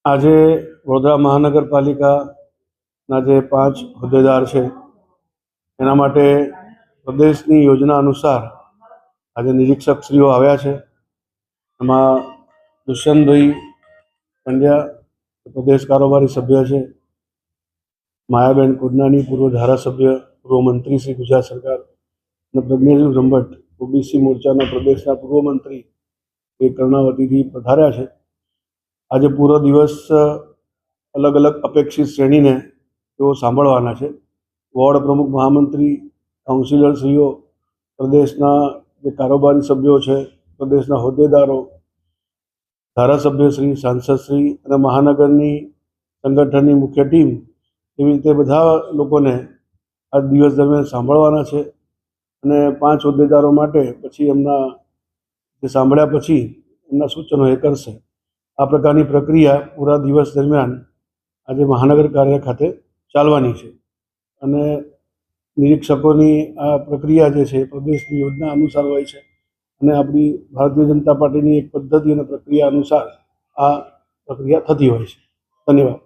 આજે વડોદરા મહાનગરપાલિકાના જે 5 હોદ્દેદાર છે એના માટે પ્રદેશની યોજના અનુસાર આજે નિરીક્ષકશ્રીઓ આવ્યા છે. એમાં દુષ્યંતભાઈ પંડ્યા પ્રદેશ કારોબારી સભ્ય છે, માયાબેન કુડનાની પૂર્વ ધારાસભ્ય, પૂર્વ મંત્રી શ્રી ગુજરાત સરકાર, અને પ્રજ્ઞેશભાઈ બ્રહ્મભટ્ટ ઓબીસી મોરચાના પ્રદેશના પૂર્વ મંત્રી એ કર્ણાવતીથી પધાર્યા છે. આજે પૂરો દિવસ અલગ અલગ અપેક્ષિત શ્રેણીને તેઓ સાંભળવાના છે. વોર્ડ પ્રમુખ, મહામંત્રી, કાઉન્સિલરશ્રીઓ, પ્રદેશના જે કારોબારી સભ્યો છે, પ્રદેશના હોદ્દેદારો, ધારાસભ્યશ્રી, સાંસદશ્રી અને મહાનગરની સંગઠનની મુખ્ય ટીમ, એવી રીતે બધા લોકોને આ દિવસ દરમિયાન સાંભળવાના છે. અને 5 હોદ્દેદારો માટે પછી એમના જે સાંભળ્યા પછી એમના સૂચનો એ કરશે. આ પ્રકારની પ્રક્રિયા પૂરા દિવસ દરમિયાન આજે મહાનગર કાર્ય ખાતે ચાલવાની છે. અને નિરીક્ષકોની આ પ્રક્રિયા જે છે પ્રદેશની યોજના અનુસાર હોય છે અને આપણી ભારતીય જનતા પાર્ટીની એક પદ્ધતિ અને પ્રક્રિયા અનુસાર આ પ્રક્રિયા થતી હોય છે. ધન્યવાદ.